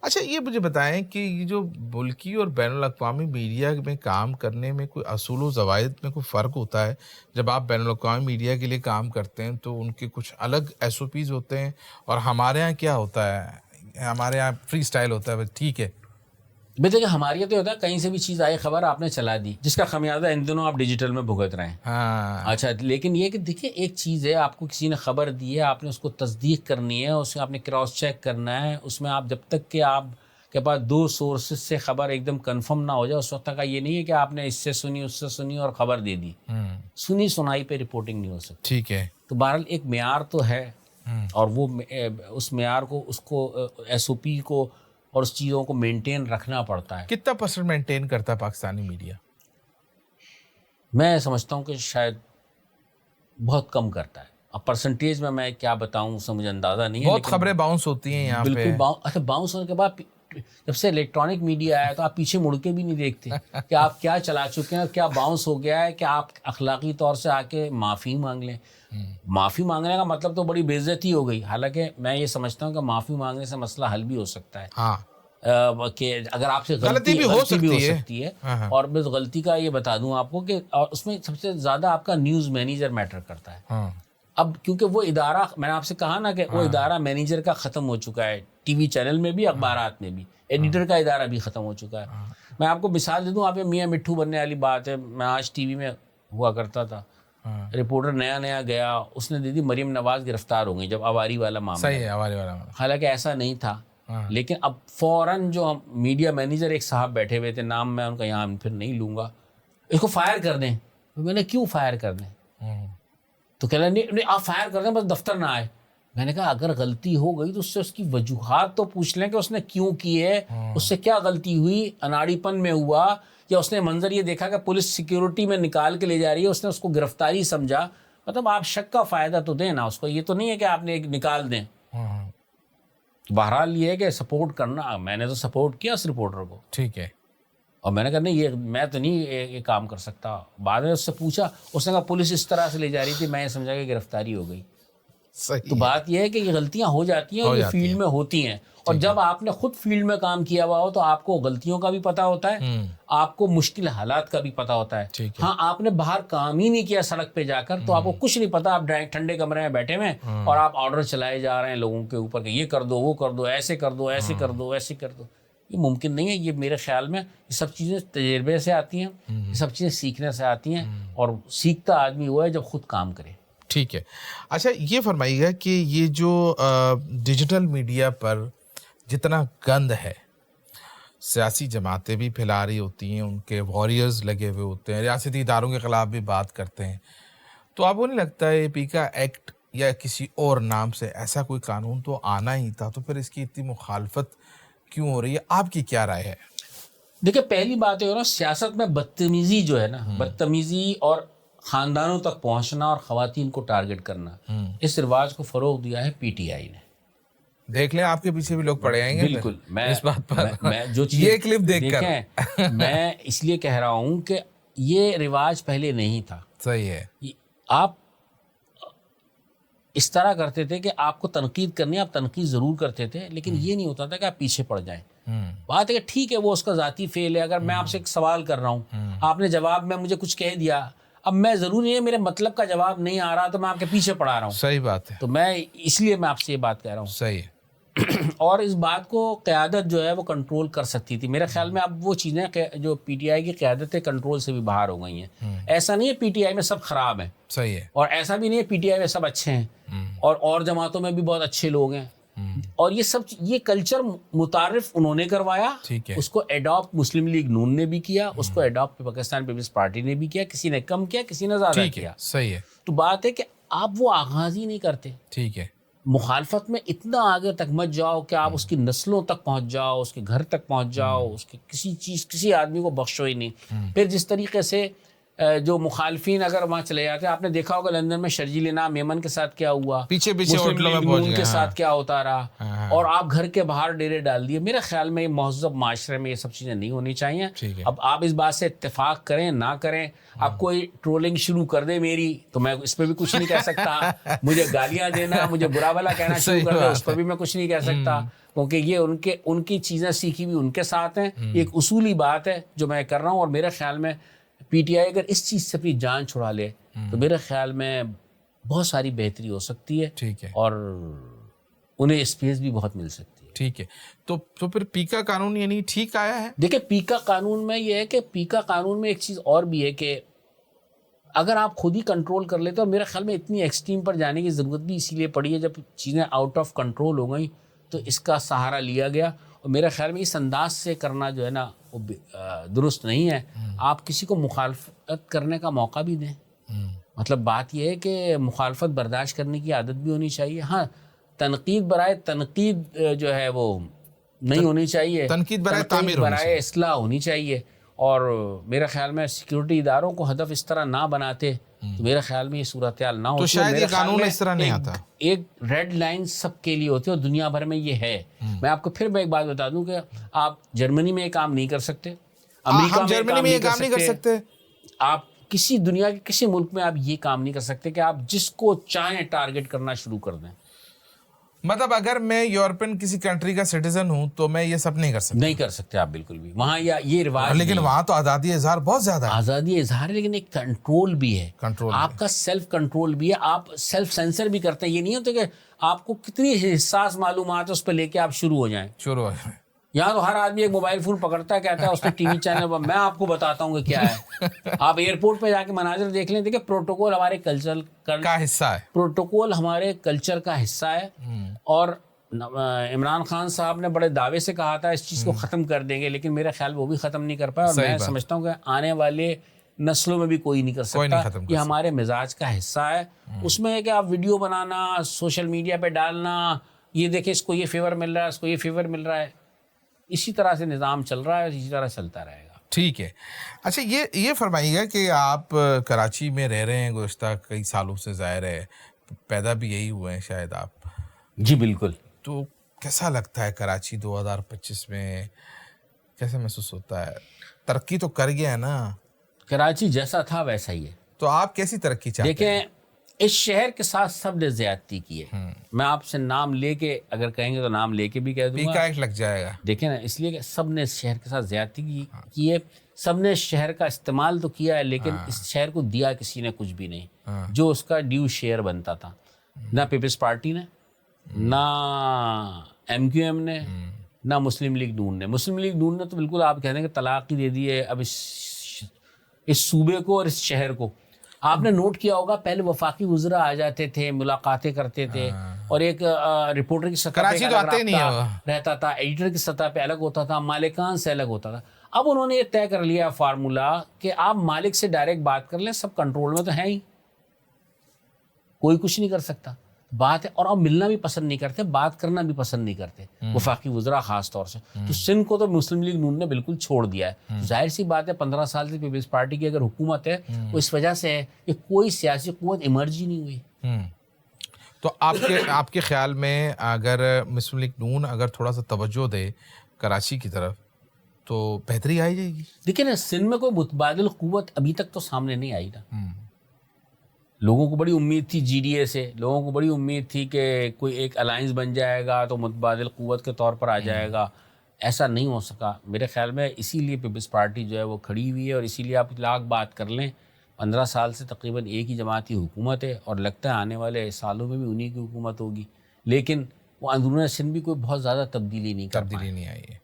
اچھا یہ مجھے بتائیں کہ یہ جو ملکی اور بین الاقوامی میڈیا میں کام کرنے میں کوئی اصول و ضوابط میں کوئی فرق ہوتا ہے؟ جب آپ بین الاقوامی میڈیا کے لیے کام کرتے ہیں تو ان کے کچھ الگ ایس او پیز ہوتے ہیں، اور ہمارے ہاں کیا ہوتا ہے؟ ہمارے یہاں فری اسٹائل ہوتا ہے، بس ٹھیک ہے. بھائی دیکھیں ہمارے یہاں تو ہوتا ہے کہیں سے بھی چیز آئی خبر آپ نے چلا دی، جس کا خمیازہ ان دنوں آپ ڈیجیٹل میں بھگت رہے ہیں. ہاں اچھا لیکن یہ کہ دیکھیں ایک چیز ہے، آپ کو کسی نے خبر دی ہے، آپ نے اس کو تصدیق کرنی ہے، اس میں آپ نے کراس چیک کرنا ہے، اس میں آپ جب تک کہ آپ کے پاس 2 سورسز سے خبر ایک دم کنفرم نہ ہو جائے اس وقت تک یہ نہیں ہے کہ آپ نے اس سے سنی اس سے سنی اور خبر دے دی. سنی سنائی پہ رپورٹنگ نہیں ہو سکتی. ٹھیک ہے. تو بہرحال ایک معیار تو ہے، اور وہ اس معیار کو، اس کو ایس او پی کو اور اس چیزوں کو مینٹین رکھنا پڑتا ہے. کتنا پرسنٹ مینٹین کرتا ہے پاکستانی میڈیا؟ میں سمجھتا ہوں کہ شاید بہت کم کرتا ہے. اب پرسنٹیج میں کیا بتاؤں اس سے مجھے اندازہ نہیں ہے. بہت خبریں باؤنس ہوتی ہیں یہاں پہ. بالکل اچھا باؤنس ہونے کے بعد جب سے الیکٹرانک میڈیا آیا تو آپ پیچھے مڑ کے بھی نہیں دیکھتے کہ آپ کیا چلا چکے ہیں اور کیا باؤنس ہو گیا ہے، کہ آپ اخلاقی طور سے آ کے معافی مانگ لیں. معافی مانگنے کا مطلب تو بڑی بے عزتی ہو گئی. حالانکہ میں یہ سمجھتا ہوں کہ معافی مانگنے سے مسئلہ حل بھی ہو سکتا ہے. ہاں کہ اگر آپ سے غلطی بھی ہو سکتی ہے. اور بس غلطی کا یہ بتا دوں آپ کو کہ اس میں سب سے زیادہ آپ کا نیوز مینیجر میٹر کرتا ہے. اب کیونکہ وہ ادارہ، میں نے آپ سے کہا نا کہ وہ ادارہ مینیجر کا ختم ہو چکا ہے، ٹی وی چینل میں بھی اخبارات میں بھی ایڈیٹر کا ادارہ بھی ختم ہو چکا ہے. میں آپ کو مثال دے دوں، آپ میاں مٹھو بننے والی بات ہے. میں آج ٹی وی میں ہوا کرتا تھا، رپورٹر نیا گیا، اس نے دے دی مریم نواز گرفتار ہو گئی جب آواری والا معاملہ. صحیح ہے، آواری والا. حالانکہ ایسا نہیں تھا. لیکن اب فوراً جو میڈیا مینیجر ایک صاحب بیٹھے ہوئے تھے، نام میں ان کا یہاں پھر نہیں لوں گا، اس کو فائر کر دیں. میں نے کیوں فائر کر دیں؟ تو کہہ رہے نہیں آپ فائر کر دیں بس دفتر نہ آئے. میں نے کہا اگر غلطی ہو گئی تو اس سے اس کی وجوہات تو پوچھ لیں کہ اس نے کیوں کی ہے، اس سے کیا غلطی ہوئی، اناڑی پن میں ہوا، یا اس نے منظر یہ دیکھا کہ پولیس سیکیورٹی میں نکال کے لے جا رہی ہے، اس نے اس کو گرفتاری سمجھا. مطلب آپ شک کا فائدہ تو دیں نا اس کو، یہ تو نہیں ہے کہ آپ نے ایک نکال دیں. بہرحال یہ ہے کہ سپورٹ کرنا، میں نے تو سپورٹ کیا اس رپورٹر کو. ٹھیک ہے. اور میں نے کہا نہیں یہ میں تو نہیں یہ کام کر سکتا. بعد میں اس سے پوچھا، اس نے کہا پولیس اس طرح سے لے جا رہی تھی، میں یہ سمجھا کہ گرفتاری ہو گئی. تو بات یہ ہے کہ یہ غلطیاں ہو جاتی ہیں، یہ فیلڈ میں ہوتی ہیں. اور جب آپ نے خود فیلڈ میں کام کیا ہوا ہو تو آپ کو غلطیوں کا بھی پتہ ہوتا ہے، آپ کو مشکل حالات کا بھی پتہ ہوتا ہے. ہاں آپ نے باہر کام ہی نہیں کیا سڑک پہ جا کر تو آپ کو کچھ نہیں پتا. آپ ٹھنڈے کمرے میں بیٹھے ہوئے اور آپ آرڈر چلائے جا رہے ہیں لوگوں کے اوپر کہ یہ کر دو وہ کر دو، ایسے کر دو ایسے کر دو ایسے کر دو. یہ ممکن نہیں ہے. یہ میرے خیال میں یہ سب چیزیں تجربے سے آتی ہیں، یہ سب چیزیں سیکھنے سے آتی ہیں، اور سیکھتا آدمی ہوا ہے جب خود کام کرے. ٹھیک ہے. اچھا یہ فرمائیے گا کہ یہ جو ڈیجیٹل میڈیا پر جتنا گند ہے، سیاسی جماعتیں بھی پھیلا رہی ہوتی ہیں، ان کے واریئرز لگے ہوئے ہوتے ہیں، ریاستی اداروں کے خلاف بھی بات کرتے ہیں، تو آپ کو نہیں لگتا ہے پیکا ایکٹ یا کسی اور نام سے ایسا کوئی قانون تو آنا ہی تھا، تو پھر اس کی اتنی مخالفت کیوں ہو رہی ہے؟ آپ کی کیا رائے ہے؟ دیکھیں پہلی بات ہے نا، سیاست میں بدتمیزی جو ہے نا، بدتمیزی اور خاندانوں تک پہنچنا اور خواتین کو ٹارگٹ کرنا، اس رواج کو فروغ دیا ہے پی ٹی آئی نے. دیکھ لیں آپ کے پیچھے بھی لوگ پڑے آئیں گے. بالکل. اس بات پر میں جو چیز یہ کلپ دیکھ کر میں اس لیے کہہ رہا ہوں کہ یہ رواج پہلے نہیں تھا. صحیح ہے. آپ اس طرح کرتے تھے کہ آپ کو تنقید کرنی، آپ تنقید ضرور کرتے تھے، لیکن یہ نہیں ہوتا تھا کہ آپ پیچھے پڑ جائیں. بات ہے کہ ٹھیک ہے وہ اس کا ذاتی فیل ہے. اگر میں آپ سے ایک سوال کر رہا ہوں، آپ نے جواب میں مجھے کچھ کہہ دیا، اب میں ضروری ہے میرے مطلب کا جواب نہیں آ رہا تو میں آپ کے پیچھے پڑا رہا ہوں. صحیح بات ہے. تو میں اس لیے میں آپ سے یہ بات کہہ رہا ہوں. صحیح ہے. اور اس بات کو قیادت جو ہے وہ کنٹرول کر سکتی تھی. میرے خیال میں اب وہ چیزیں جو پی ٹی آئی کی قیادت ہے کنٹرول سے بھی باہر ہو گئی ہیں. ایسا نہیں ہے پی ٹی آئی میں سب خراب ہیں. صحیح ہے. اور ایسا بھی نہیں ہے پی ٹی آئی میں سب اچھے ہیں، اور جماعتوں میں بھی بہت اچھے لوگ ہیں. اور یہ کلچر متعارف انہوں نے کروایا، اس کو ایڈاپٹ مسلم لیگ نون نے بھی کیا، اس کو ایڈاپٹ پاکستان پیپلز پارٹی نے بھی کیا. کسی نے کم کیا، کسی نے زیادہ کیا. صحیح ہے. تو بات ہے کہ آپ وہ آغاز ہی نہیں کرتے. ٹھیک ہے. مخالفت میں اتنا آگے تک مت جاؤ کہ آپ اس کی نسلوں تک پہنچ جاؤ، اس کے گھر تک پہنچ جاؤ، اس کے کسی آدمی کو بخشو ہی نہیں. پھر جس طریقے سے جو مخالفین اگر وہاں چلے جاتے ہیں، آپ نے دیکھا ہوگا لندن میں شرجیل نام میمن کے ساتھ کیا ہوا، پیچھے مسلم لیگ نون کے ساتھ کیا ہوتا رہا، اور آپ گھر کے باہر ڈیرے ڈال دیے. میرے خیال میں مہذب معاشرے میں یہ سب چیزیں نہیں ہونی چاہیے. اب آپ اس بات سے اتفاق کریں نہ کریں، آپ کوئی ٹرولنگ شروع کر دے میری تو میں اس پہ بھی کچھ نہیں کہہ سکتا. مجھے گالیاں دینا، مجھے برا بھلا کہنا شروع کر دے، اس پر بھی میں کچھ نہیں کہہ سکتا. کیونکہ یہ ان کی چیزیں سیکھی ہوئی ان کے ساتھ ہیں. ایک اصولی بات ہے جو میں کر رہا ہوں, اور میرے خیال میں پی ٹی آئی اگر اس چیز سے اپنی جان چھڑا لے تو میرے خیال میں بہت ساری بہتری ہو سکتی ہے. ٹھیک ہے. اور انہیں اسپیس بھی بہت مل سکتی ہے. ٹھیک ہے. تو پھر پیکا قانون یعنی ٹھیک آیا ہے؟ دیکھیں پیکا قانون میں یہ ہے کہ پیکا قانون میں ایک چیز اور بھی ہے کہ اگر آپ خود ہی کنٹرول کر لیتے, اور میرے خیال میں اتنی ایکسٹریم پر جانے کی ضرورت بھی اسی لیے پڑی ہے, جب چیزیں آؤٹ آف کنٹرول ہو گئیں تو اس کا سہارا لیا گیا. اور میرے خیال میں اس انداز سے کرنا جو ہے نا وہ درست نہیں ہے. آپ کسی کو مخالفت کرنے کا موقع بھی دیں. مطلب بات یہ ہے کہ مخالفت برداشت کرنے کی عادت بھی ہونی چاہیے. ہاں, تنقید برائے تنقید جو ہے وہ نہیں ہونی چاہیے, تنقید برائے تعمیر برائے اصلاح ہونی چاہیے. اور میرے خیال میں سیکیورٹی اداروں کو ہدف اس طرح نہ بناتے تو میرے خیال میں یہ صورتحال نہ ہوتی. تو شاید یہ قانون اس طرح نہیں آتا. ایک ریڈ لائن سب کے لیے ہوتی ہے اور دنیا بھر میں یہ ہے. میں آپ کو پھر میں ایک بات بتا دوں کہ آپ جرمنی میں یہ کام نہیں کر سکتے, امریکہ میں یہ کام نہیں کر سکتے, آپ کسی دنیا کے کسی ملک میں آپ یہ کام نہیں کر سکتے کہ آپ جس کو چاہیں ٹارگٹ کرنا شروع کر دیں. مطلب اگر میں یورپین کسی کنٹری کا سٹیزن ہوں تو میں یہ سب نہیں کر سکتا. نہیں کر سکتے آپ بالکل بھی وہاں, یا یہ رواج. لیکن وہاں تو آزادی اظہار بہت زیادہ ہے. آزادی اظہار ہے لیکن ایک کنٹرول بھی ہے. آپ کا سیلف کنٹرول بھی ہے. آپ سیلف سینسر بھی کرتے ہیں. یہ نہیں ہوتا کہ آپ کو کتنی حساس معلومات ہے اس پہ لے کے آپ شروع ہو جائیں. یہاں تو ہر آدمی ایک موبائل فون پکڑتا ہے, کہتا ہے اس نے ٹی وی چینل پر میں آپ کو بتاتا ہوں کہ کیا ہے. آپ ایئرپورٹ پہ جا کے مناظر دیکھ لیں. دیکھیں پروٹوکول ہمارے کلچر کا حصہ ہے. پروٹوکول ہمارے کلچر کا حصہ ہے. اور عمران خان صاحب نے بڑے دعوے سے کہا تھا اس چیز کو ختم کر دیں گے, لیکن میرے خیال وہ بھی ختم نہیں کر پائے. اور میں سمجھتا ہوں کہ آنے والے نسلوں میں بھی کوئی نہیں کر سکتا. یہ ہمارے مزاج کا حصہ ہے. اس میں ہے کہ آپ ویڈیو بنانا, سوشل میڈیا پہ ڈالنا, یہ دیکھیں اس کو یہ فیور مل رہا ہے, اس کو یہ فیور مل رہا ہے, اسی طرح سے نظام چل رہا ہے, اسی طرح چلتا رہے گا. ٹھیک ہے. اچھا یہ فرمائیے گا کہ آپ کراچی میں رہ رہے ہیں گزشتہ کئی سالوں سے, ظاہر ہے پیدا بھی یہی ہوئے ہیں شاید آپ. جی بالکل. تو کیسا لگتا ہے کراچی 2025 میں, کیسے محسوس ہوتا ہے؟ ترقی تو کر گیا ہے نا. کراچی جیسا تھا ویسا ہی ہے. تو آپ کیسی ترقی چاہتے ہیں؟ دیکھیں اس شہر کے ساتھ سب نے زیادتی کی ہے. میں آپ سے نام لے کے اگر کہیں گے تو نام لے کے بھی کہہ دوں گا, پیکا ایکٹ لگ جائے گا. دیکھیں نا, اس لیے کہ سب نے اس شہر کے ساتھ زیادتی کی ہے. سب نے اس شہر کا استعمال تو کیا ہے لیکن اس شہر کو دیا کسی نے کچھ بھی نہیں. جو اس کا ڈیو شیئر بنتا تھا, نہ پیپلز پارٹی نے, نہ ایم کیو ایم نے, نہ مسلم لیگ نون نے. مسلم لیگ نون نے تو بالکل آپ کہہ دیں کہ طلاق ہی دے دی ہے اب اس صوبے کو اور اس شہر کو. آپ نے نوٹ کیا ہوگا پہلے وفاقی وزراء آ جاتے تھے, ملاقاتیں کرتے تھے, اور ایک رپورٹر کی سطح پہ رہتا تھا, ایڈیٹر کی سطح پہ الگ ہوتا تھا, مالکان سے الگ ہوتا تھا. اب انہوں نے یہ طے کر لیا فارمولا کہ آپ مالک سے ڈائریکٹ بات کر لیں, سب کنٹرول میں تو ہیں ہی, کوئی کچھ نہیں کر سکتا. بات ہے, اور اب ملنا بھی پسند نہیں کرتے, بات کرنا بھی پسند نہیں کرتے وفاقی وزراء خاص طور سے. تو سندھ کو تو مسلم لیگ نون نے بالکل چھوڑ دیا ہے. ظاہر سی بات ہے 15 سال سے پیپلز پارٹی کی اگر حکومت ہے وہ اس وجہ سے ہے کہ کوئی سیاسی قوت ایمرج ہی نہیں ہوئی. تو آپ کے خیال میں اگر مسلم لیگ نون اگر تھوڑا سا توجہ دے کراچی کی طرف تو بہتری آئی جائے گی؟ دیکھیں نا, سندھ میں کوئی متبادل قوت ابھی تک تو سامنے نہیں آئی نا. لوگوں کو بڑی امید تھی جی ڈی اے سے, لوگوں کو بڑی امید تھی کہ کوئی ایک الائنس بن جائے گا تو متبادل قوت کے طور پر آ جائے گا. ایسا نہیں ہو سکا میرے خیال میں. اسی لیے پیپلز پارٹی جو ہے وہ کھڑی ہوئی ہے, اور اسی لیے آپ لاکھ بات کر لیں 15 سال سے تقریباً ایک ہی جماعتی حکومت ہے, اور لگتا ہے آنے والے سالوں میں بھی انہی کی حکومت ہوگی. لیکن وہ اندرون سندھ بھی کوئی بہت زیادہ تبدیلی نہیں آئی ہے.